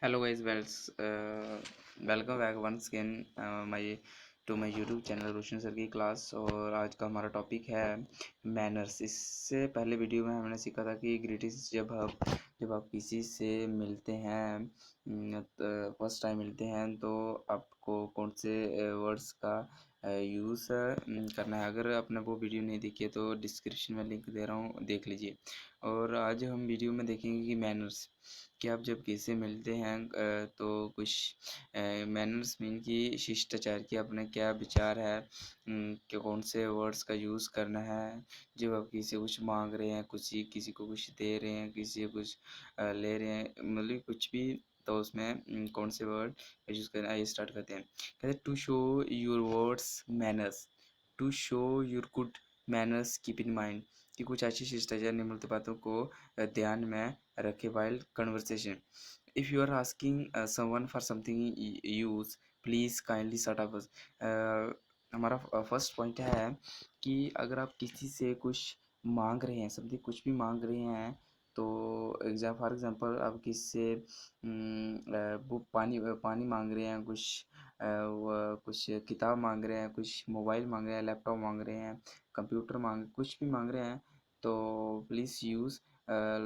Hello guys, welcome back once again my YouTube channel Roshan sir की class. और आज का हमारा टॉपिक है मैनर्स। इससे पहले वीडियो में हमने सीखा था कि ग्रीटिंग्स जब आप किसी से मिलते हैं, फर्स्ट टाइम मिलते हैं, तो आपको कौन से वर्ड्स का यूज़ करना है। अगर आपने वो वीडियो नहीं देखी है तो डिस्क्रिप्शन में लिंक दे रहा हूँ, देख लीजिए। और आज हम वीडियो में देखेंगे कि मैनर्स कि आप जब किसी से मिलते हैं तो कुछ मैनर्स मीन कि शिष्टाचार की अपने क्या विचार है, कि कौन से वर्ड्स का यूज़ करना है। जब आप किसी से कुछ मांग रहे हैं, किसी को कुछ दे रहे हैं, किसी से कुछ ले रहे हैं, मतलब कुछ भी, तो उसमें कौन से वर्ड यूज़ करना है। ये स्टार्ट करते हैं। कहते हैं to show your words manners, to show your good manners keep in mind, कि कुछ अच्छी शिष्टाचार निम्नलिखित बातों को ध्यान में रखे while conversation. If you are asking someone for something use, please kindly shut up. हमारा फर्स्ट पॉइंट है कि अगर आप किसी से कुछ मांग रहे हैं, समथिंग कुछ भी मांग रहे हैं, तो फॉर एग्जांपल आप किसी से वो पानी मांग रहे हैं, कुछ किताब मांग रहे हैं, कुछ मोबाइल मांग रहे हैं, लैपटॉप मांग रहे हैं, कंप्यूटर कुछ भी मांग रहे हैं, तो please use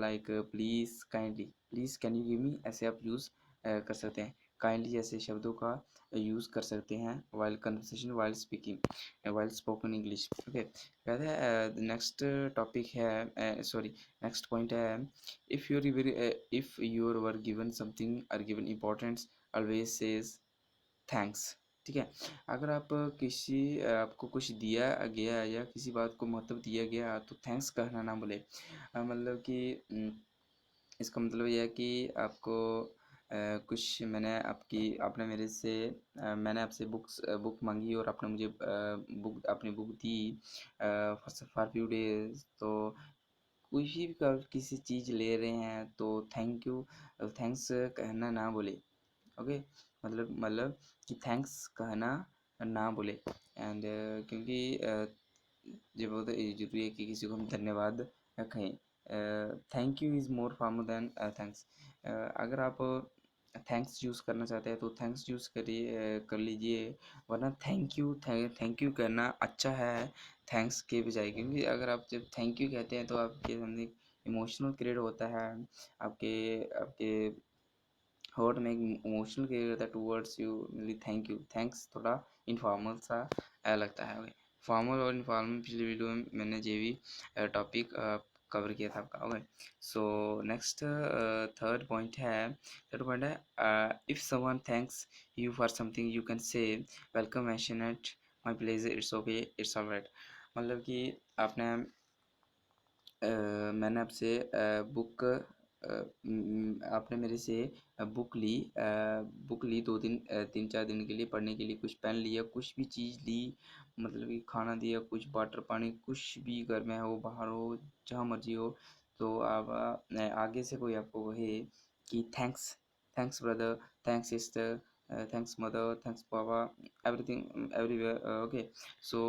like please can you give me, ऐसे आप यूज़ कर सकते हैं। काइंडली जैसे शब्दों का यूज़ कर सकते हैं while conversation, while speaking, while spoken English. Okay, कहते हैं नेक्स्ट टॉपिक है, सॉरी नेक्स्ट पॉइंट है, if you're were given something और given importance, always says thanks. ठीक है, अगर आपको कुछ दिया गया या किसी बात को महत्व दिया गया तो थैंक्स कहना ना भूले। मतलब कि इसका मतलब ये है कि आपको कुछ आपने मेरे से मैंने आपसे बुक मांगी और आपने मुझे अपनी book the for few days. तो कुछ भी किसी चीज़ ले रहे हैं तो थैंक्स कहना ना बोले। ओके, मतलब कि थैंक्स कहना ना बोले। एंड क्योंकि ये बहुत ज़रूरी है कि किसी को हम धन्यवाद कहें। Thank you is more formal than thanks. अगर आप थैंक्स यूज़ करना चाहते हैं तो थैंक्स यूज़ कर लीजिए, वरना थैंक यू करना अच्छा है थैंक्स के बजाय। क्योंकि अगर आप जब थैंक यू कहते हैं तो आपके सामने इमोशनल क्रिएट होता है, आपके आपके हर्ट में इमोशनल क्रिएट होता है टूवर्ड्स यू। मतलब थैंक यू, थैंक्स थोड़ा इनफॉर्मल सा लगता है। फॉर्मल और इनफॉर्मल पिछली वीडियो में मैंने ये भी टॉपिक कवर किया था आपका। Okay, so next third point है if someone thanks you for something you can say welcome mention eight my place, it's okay, it's alright. मतलब कि आपने मैंने आपसे आपने मेरे से बुक ली 3-4 दिन के लिए पढ़ने के लिए, कुछ पेन लिया, कुछ भी चीज़ ली, मतलब कि खाना दिया, कुछ वाटर पानी, कुछ भी घर में हो बाहर हो जहाँ मर्जी हो, तो आप आगे से कोई आपको कहे कि thanks, thanks brother, thanks sister, thanks mother, thanks papa, everything everywhere. Okay, so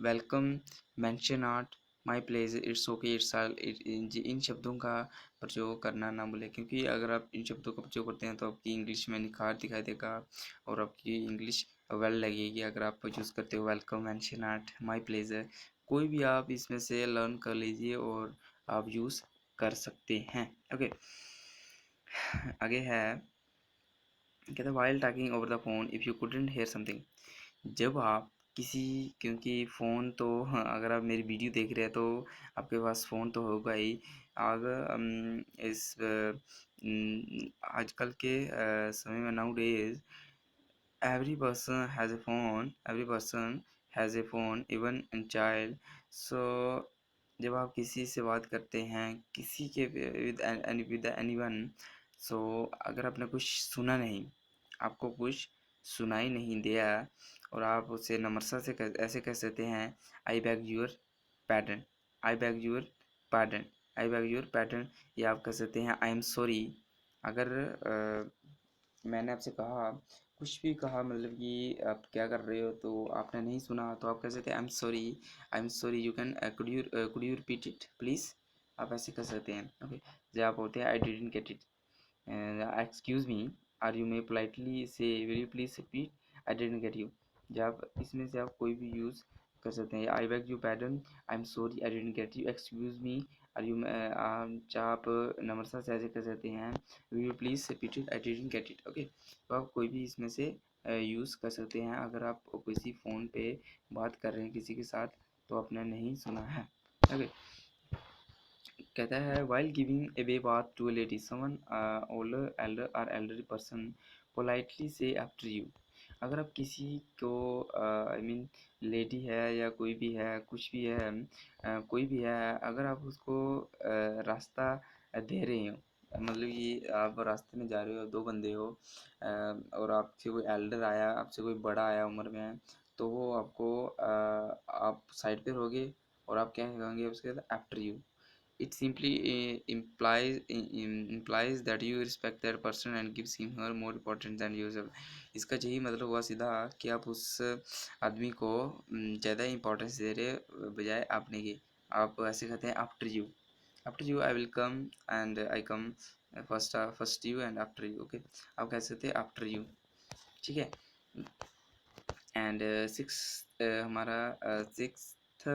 welcome mention art my place, it's okay, it's all, इन शब्दों का प्रयोग करना ना भूलें। क्योंकि अगर आप इन शब्दों का प्रयोग करते हैं तो आपकी इंग्लिश में निखार दिखाई देगा और आपकी इंग्लिश वेल लगेगी। अगर आप यूज़ करते हो welcome, mention eight, my pleasure, कोई भी आप इसमें से लर्न कर लीजिए और आप यूज़ कर सकते हैं। ओके, आगे है, कहते हैं while talking over the phone if you couldn't hear something. जब आप किसी क्योंकि फ़ोन तो हाँ, अगर आप मेरी वीडियो देख रहे हैं तो आपके पास फ़ोन तो होगा ही। अगर आजकल के समय में nowadays every person has a phone, even in child. So जब आप किसी से बात करते हैं, किसी के विद एनीवन, सो अगर आपने कुछ सुना नहीं, आपको कुछ सुनाई नहीं दिया, और आप उसे नम्रता से ऐसे कह सकते हैं, I beg your pardon, I beg your pardon, I beg your pardon, या आप कह सकते हैं आई एम सॉरी। अगर मैंने आपसे कहा, कुछ भी कहा, मतलब कि आप क्या कर रहे हो तो आपने नहीं सुना, तो आप कह सकते हैं आई am sorry, you can could you repeat it please, आप ऐसे कर सकते हैं। ओके, जब आप बोलते हैं आई didn't get it, excuse me, और यू मे पोलाइटली से will you please repeat, I didn't get you. जब आप इसमें से आप कोई भी यूज़ कर सकते हैं। I beg you pardon, I am sorry I didn't get you, excuse me, और यू चाहे आप नम्रता से ऐसे कर सकते हैं, will you please repeat it, I didn't get it. Okay, तो आप कोई भी इसमें से यूज़ कर सकते हैं अगर आप किसी फ़ोन पे बात कर रहे हैं किसी के साथ तो आपने नहीं सुना है। ओके, कहता है वाइल गिविंग अवे बात to a lady someone older elder और elderly person politely say after you. अगर आप किसी को आई मीन लेडी है या कोई भी है कुछ भी है कोई भी है, अगर आप उसको रास्ता दे रहे हो, मतलब कि आप रास्ते में जा रहे हो, दो बंदे हो और आपसे कोई एल्डर आया, आपसे कोई बड़ा आया उम्र में है, तो वो आपको आप साइड पे रहोगे और आप क्या कहेंगे उसके बाद after you. It simply implies that you respect that person and gives him her more important than yourself। इसका यही मतलब हुआ सीधा कि आप उस आदमी को ज़्यादा इंपॉर्टेंस दे रहे बजाय आपने की। आप ऐसे कहते हैं after you I will come and I come first you and after you. Okay, आप कह सकते हैं आफ्टर यू, ठीक है। एंड हमारा सिक्स्थ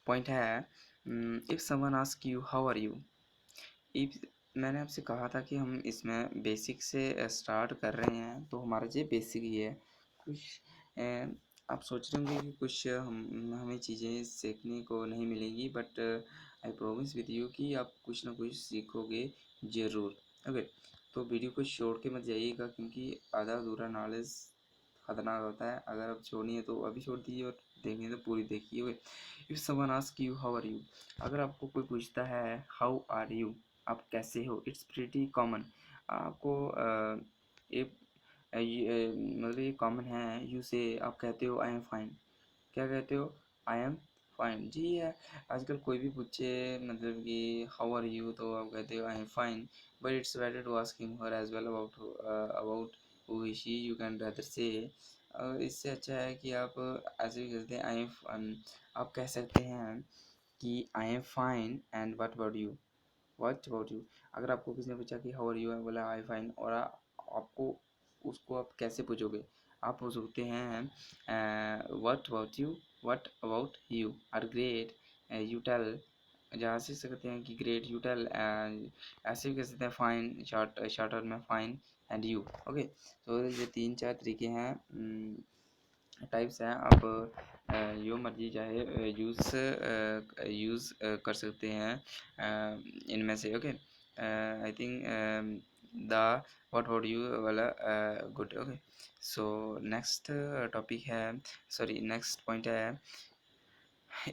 पॉइंट है, if someone ask you how are you. If मैंने आपसे कहा था कि हम इसमें बेसिक से स्टार्ट कर रहे हैं, तो हमारा ये बेसिक ही है। कुछ आप सोच रहे होंगे कि कुछ हमें चीज़ें सीखने को नहीं मिलेंगी, but I promise with you कि आप कुछ ना कुछ सीखोगे ज़रूर। ओके, तो वीडियो को छोड़ के मत जाइएगा क्योंकि आधा अधूरा नॉलेज खतरनाक होता है। अगर आप छोड़नी है तो अभी छोड़ दीजिए और देखनी है तो पूरी देखिए। Okay, if someone ask you how are you, अगर आपको कोई पूछता है हाउ आर यू, आप कैसे हो, इट्स प्रीटी कॉमन। आपको एक मतलब ये कॉमन है, यू से आप कहते हो आई एम फाइन। क्या कहते हो? I am fine. जी है, आजकल कोई भी पूछे मतलब कि हाउ आर यू, तो आप कहते हो I am fine, but it's better to ask him her as well about who is she, you can rather say. इससे अच्छा है कि आप ऐसे भी कहते हैं आई एम, आप कह सकते हैं कि आई am fine and what about you, what about you. अगर आपको किसी ने पूछा कि हाउ आर यू, बोला आई फाइन, और आपको उसको आप कैसे पूछोगे? आप पूछ सकते हैं what about you, what about you are great, you tell. जहाँ से सकते हैं कि ग्रेट, यू टेल, ऐसे भी कह सकते हैं फाइन, शॉर्टर में फाइन एंड यू। ओके, तो ये 3-4 तरीके हैं, टाइप्स हैं। आप जो मर्जी चाहे यूज़ कर सकते हैं इनमें से। Okay, I think the what about you वाला good. Okay, so next topic है, सॉरी नेक्स्ट पॉइंट है,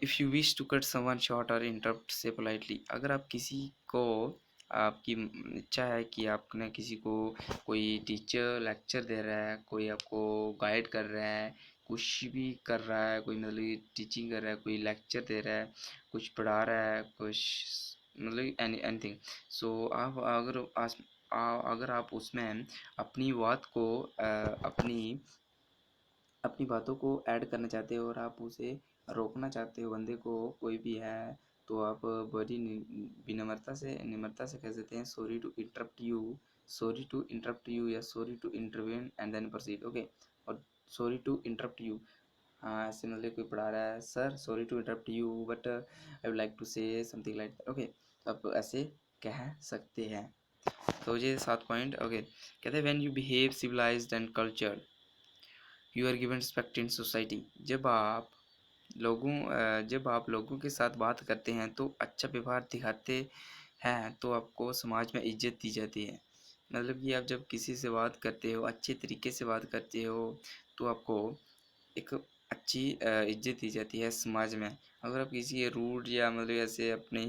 if you wish to cut someone short और इंटरप्ट से पोलाइटली। अगर आप किसी को आपकी इच्छा है कि आपने किसी को, कोई टीचर लेक्चर दे रहा है, कोई आपको गाइड कर रहा है, कुछ भी कर रहा है, कोई मतलब टीचिंग कर रहा है, कोई लेक्चर दे रहा है, कुछ पढ़ा रहा है, कुछ मतलब एनीथिंग। सो आप अगर आप उसमें अपनी बात को अपनी अपनी बातों को ऐड करना चाहते हो और आप उसे रोकना चाहते हो बंदे को, कोई भी है, तो आप बड़ी निम्रता से कह सकते हैं sorry to interrupt you, sorry to interrupt you, या sorry to intervene and then proceed. Okay, और सॉरी टू इंटरप्ट यू, हाँ ऐसे मतलब कोई पढ़ा रहा है, sir sorry to interrupt you but I would like to say something like that. Okay, तो आप ऐसे कह सकते हैं। तो ये 7 पॉइंट। ओके, कहते हैं when you behave civilized and cultured you are given respect in society. जब आप लोगों के साथ बात करते हैं तो अच्छा व्यवहार दिखाते हैं तो आपको समाज में इज्जत दी जाती है। मतलब कि आप जब किसी से बात करते हो, अच्छे तरीके से बात करते हो, तो आपको एक अच्छी इज्जत दी जाती है समाज में। अगर आप किसी रूड या मतलब ऐसे अपनी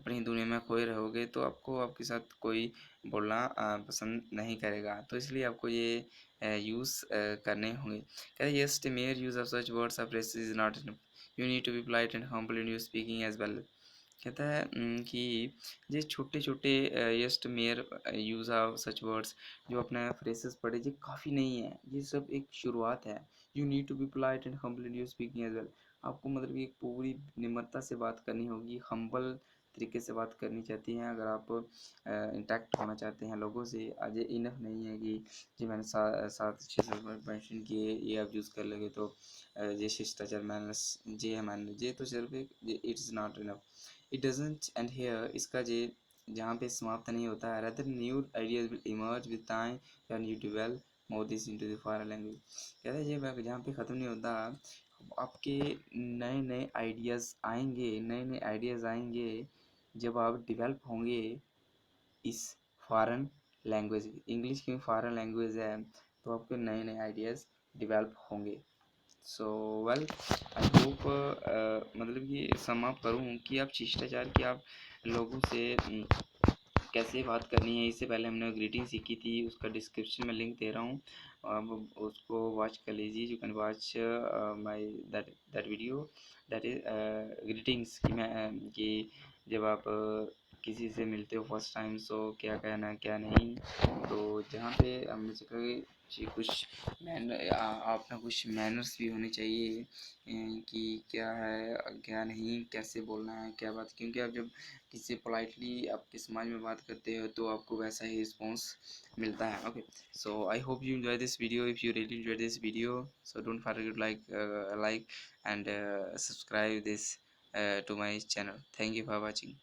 ही दुनिया में खोए रहोगे तो आपको आपके साथ कोई बोलना पसंद नहीं करेगा। तो इसलिए आपको ये यूज़ करने होंगे। कहते हैं yes mere use of such words of race is not enough, you need to be polite and humble in your speaking as well. कहता है कि ये छोटे छोटे just mere use of such words, जो अपने फ्रेसेस पढ़े, ये काफ़ी नहीं है, ये सब एक शुरुआत है। You need to be polite and humble in your speaking as well. आपको मतलब कि एक पूरी निम्रता से बात करनी होगी, हम्बल तरीके से बात करनी चाहती हैं, अगर आप इंटैक्ट होना चाहते हैं लोगों से, आज ये इनफ नहीं है कि जी मैंने 7-6 मेंशन किए, ये आप यूज़ कर लोगे तो ये शिष्टाचार मैनर्स जे है मैनर, ये तो सिर्फ एक it is not enough, it doesn't end here, इसका जे जहाँ पे समाप्त नहीं होता है। Rather new ideas will emerge with time when you develop more this into the foreign language. कहते हैं ये जहाँ पे ख़त्म नहीं होता, आपके नए नए आइडियाज़ आएंगे, नए नए आइडियाज़ आएंगे जब आप डेवलप होंगे इस फॉरेन लैंग्वेज, इंग्लिश की फॉरेन लैंग्वेज है, तो आपके नए नए आइडियाज़ डेवलप होंगे। सो वेल आई होप, मतलब कि सम अप करूँ कि आप शिष्टाचार की आप लोगों से कैसे बात करनी है, इससे पहले हमने ग्रीटिंग सीखी थी, उसका डिस्क्रिप्शन में लिंक दे रहा हूँ, आप उसको वॉच कर लीजिए। You can watch my that video, that is greetings की मैं कि जब आप किसी से मिलते हो फर्स्ट टाइम, सो क्या कहना है क्या नहीं, तो जहाँ पे हमने सीखा कि कुछ आप ना कुछ मैनर्स भी होने चाहिए, कि क्या है क्या नहीं, कैसे बोलना है क्या बात, क्योंकि आप जब किसी पोलाइटली आपके समाज में बात करते हो तो आपको वैसा ही रिस्पॉन्स मिलता है। Okay, so I hope you enjoy this video, if you really enjoy this video, so don't forget like and subscribe this to my channel. Thank you for watching.